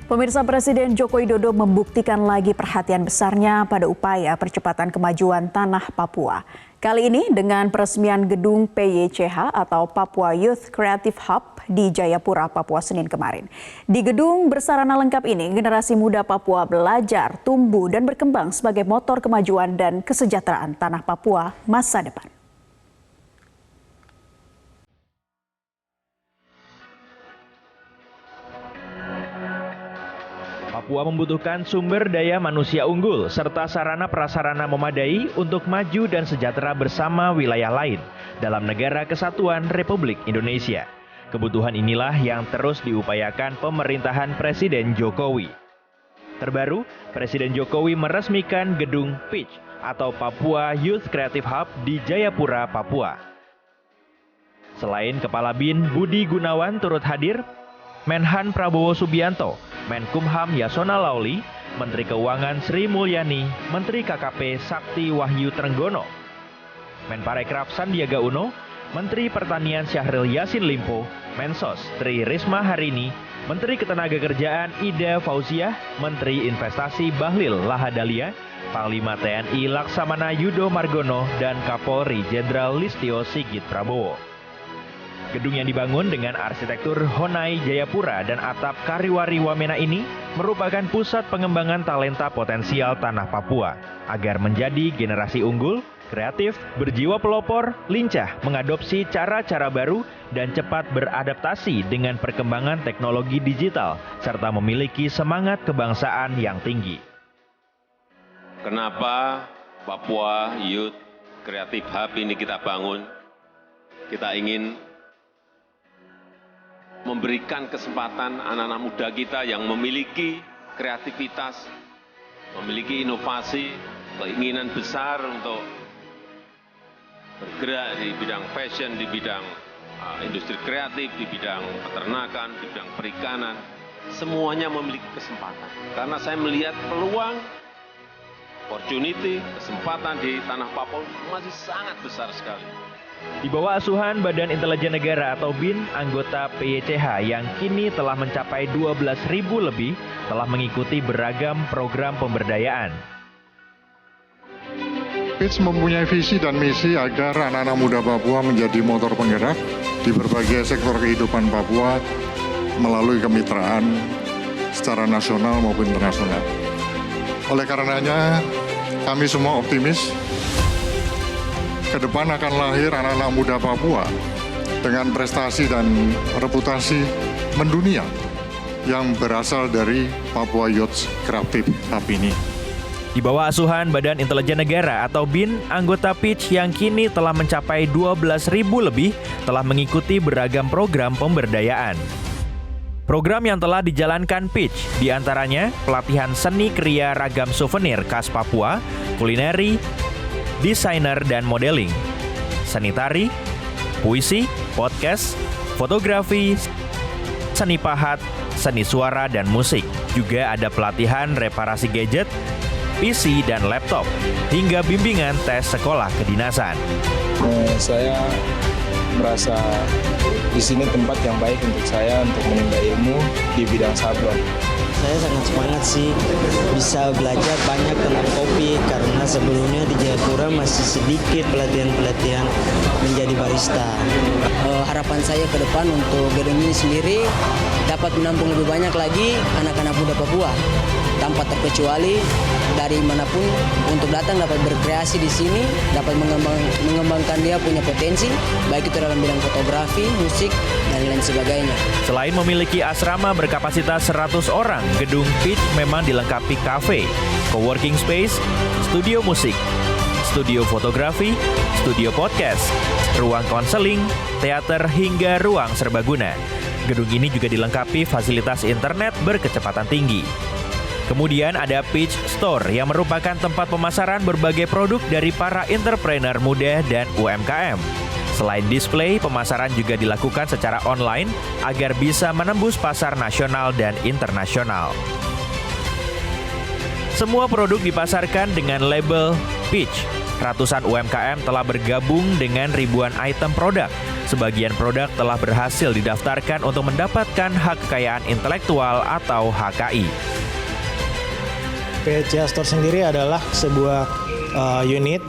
Pemirsa, Presiden Joko Widodo membuktikan lagi perhatian besarnya pada upaya percepatan kemajuan tanah Papua. Kali ini dengan peresmian gedung PYCH atau Papua Youth Creative Hub di Jayapura, Papua Senin kemarin. Di gedung bersarana lengkap ini, generasi muda Papua belajar, tumbuh, dan berkembang sebagai motor kemajuan dan kesejahteraan tanah Papua masa depan. Papua membutuhkan sumber daya manusia unggul serta sarana prasarana memadai untuk maju dan sejahtera bersama wilayah lain dalam Negara Kesatuan Republik Indonesia. Kebutuhan inilah yang terus diupayakan pemerintahan Presiden Jokowi. Terbaru, Presiden Jokowi meresmikan gedung PYCH atau Papua Youth Creative Hub di Jayapura, Papua. Selain Kepala BIN Budi Gunawan turut hadir, Menhan Prabowo Subianto, Menkumham Yasona Lauli, Menteri Keuangan Sri Mulyani, Menteri KKP Sakti Wahyu Trenggono, Menparekraf Sandiaga Uno, Menteri Pertanian Syahril Yassin Limpo, Mensos Tri Risma Harini, Menteri Ketenagakerjaan Ida Fauziah, Menteri Investasi Bahlil Lahadalia, Panglima TNI Laksamana Yudo Margono, dan Kapolri Jenderal Listio Sigit Prabowo. Gedung yang dibangun dengan arsitektur Honai Jayapura dan atap Kariwari Wamena ini merupakan pusat pengembangan talenta potensial tanah Papua agar menjadi generasi unggul, kreatif, berjiwa pelopor, lincah mengadopsi cara-cara baru dan cepat beradaptasi dengan perkembangan teknologi digital serta memiliki semangat kebangsaan yang tinggi. Kenapa Papua Youth Creative Hub ini kita bangun? Kita ingin memberikan kesempatan anak-anak muda kita yang memiliki kreativitas, memiliki inovasi, keinginan besar untuk bergerak di bidang fashion, di bidang industri kreatif, di bidang peternakan, di bidang perikanan. Semuanya memiliki kesempatan. Karena saya melihat peluang, opportunity, kesempatan di tanah Papua masih sangat besar sekali. Di bawah asuhan Badan Intelijen Negara atau BIN, anggota PYCH yang kini telah mencapai 12.000 lebih telah mengikuti beragam program pemberdayaan. PYCH mempunyai visi dan misi agar anak-anak muda Papua menjadi motor penggerak di berbagai sektor kehidupan Papua melalui kemitraan secara nasional maupun internasional. Oleh karenanya, kami semua optimis ke depan akan lahir anak-anak muda Papua dengan prestasi dan reputasi mendunia yang berasal dari Papua Youth Creative Hub ini. Di bawah asuhan Badan Intelijen Negara atau BIN, anggota PYCH yang kini telah mencapai 12.000 lebih telah mengikuti beragam program pemberdayaan. Program yang telah dijalankan PYCH diantaranya pelatihan seni kriya ragam souvenir khas Papua, kulineri, desainer dan modeling, seni tari, puisi, podcast, fotografi, seni pahat, seni suara dan musik. Juga ada pelatihan reparasi gadget, PC dan laptop, hingga bimbingan tes sekolah kedinasan. Saya merasa di sini tempat yang baik untuk saya untuk menimba ilmu di bidang sablon. Saya sangat semangat sih bisa belajar banyak tentang kopi karena sebelumnya di Jayapura masih sedikit pelatihan-pelatihan menjadi barista. Harapan saya ke depan untuk gedung ini sendiri dapat menampung lebih banyak lagi anak-anak muda Papua tanpa terkecuali dari manapun untuk datang dapat berkreasi di sini, dapat mengembangkan dia punya potensi baik itu dalam bidang fotografi, musik dan lain sebagainya. Selain memiliki asrama berkapasitas 100 orang, gedung PYCH memang dilengkapi kafe, coworking space, studio musik, studio fotografi, studio podcast, ruang konseling, teater hingga ruang serbaguna. Gedung ini juga dilengkapi fasilitas internet berkecepatan tinggi. Kemudian ada PYCH Store yang merupakan tempat pemasaran berbagai produk dari para entrepreneur muda dan UMKM. Selain display, pemasaran juga dilakukan secara online agar bisa menembus pasar nasional dan internasional. Semua produk dipasarkan dengan label PYCH. Ratusan UMKM telah bergabung dengan ribuan item produk, Sebagian produk telah berhasil didaftarkan untuk mendapatkan hak kekayaan intelektual atau HKI. PYCH Store sendiri adalah sebuah unit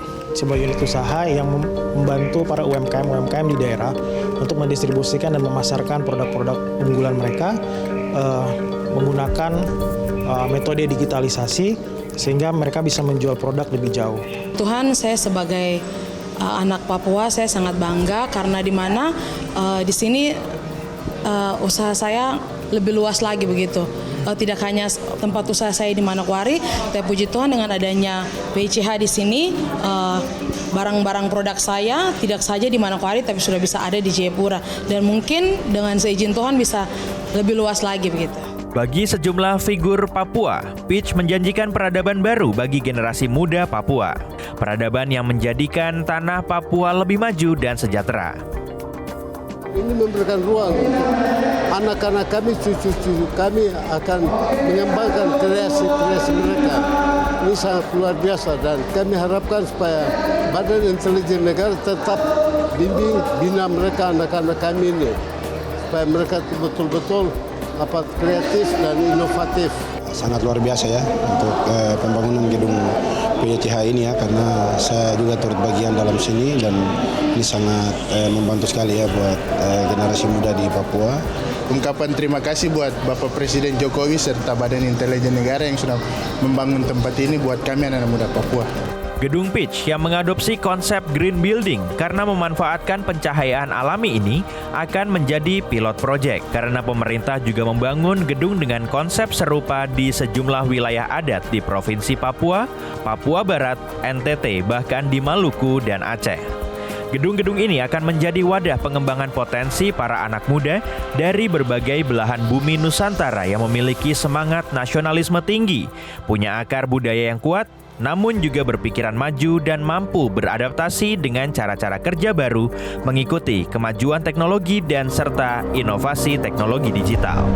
usaha yang membantu para UMKM di daerah untuk mendistribusikan dan memasarkan produk-produk unggulan mereka menggunakan metode digitalisasi sehingga mereka bisa menjual produk lebih jauh. Tuhan, saya sebagai anak Papua, saya sangat bangga karena di mana di sini usaha saya lebih luas lagi begitu. Tidak hanya tempat usaha saya di Manokwari, tapi puji Tuhan dengan adanya PYCH di sini, barang-barang produk saya tidak saja di Manokwari tapi sudah bisa ada di Jayapura. Dan mungkin dengan seizin Tuhan bisa lebih luas lagi begitu. Bagi sejumlah figur Papua, Peach menjanjikan peradaban baru bagi generasi muda Papua. Peradaban yang menjadikan tanah Papua lebih maju dan sejahtera. Ini memberikan ruang untuk anak-anak kami, cucu-cucu kami akan mengembangkan kreasi-kreasi mereka. Ini sangat luar biasa dan kami harapkan supaya Badan Intelijen Negara tetap bimbing, bina mereka, anak-anak kami ini. Supaya mereka betul-betul kreatif dan inovatif. Sangat luar biasa ya untuk pembangunan gedung PYCH ini ya, karena saya juga turut bagian dalam sini dan ini sangat membantu sekali ya buat generasi muda di Papua. Ungkapan terima kasih buat Bapak Presiden Jokowi serta Badan Intelijen Negara yang sudah membangun tempat ini buat kami anak muda Papua. Gedung Peach yang mengadopsi konsep green building karena memanfaatkan pencahayaan alami ini akan menjadi pilot project karena pemerintah juga membangun gedung dengan konsep serupa di sejumlah wilayah adat di Provinsi Papua, Papua Barat, NTT, bahkan di Maluku dan Aceh. Gedung-gedung ini akan menjadi wadah pengembangan potensi para anak muda dari berbagai belahan bumi Nusantara yang memiliki semangat nasionalisme tinggi, punya akar budaya yang kuat, namun juga berpikiran maju dan mampu beradaptasi dengan cara-cara kerja baru, mengikuti kemajuan teknologi dan serta inovasi teknologi digital.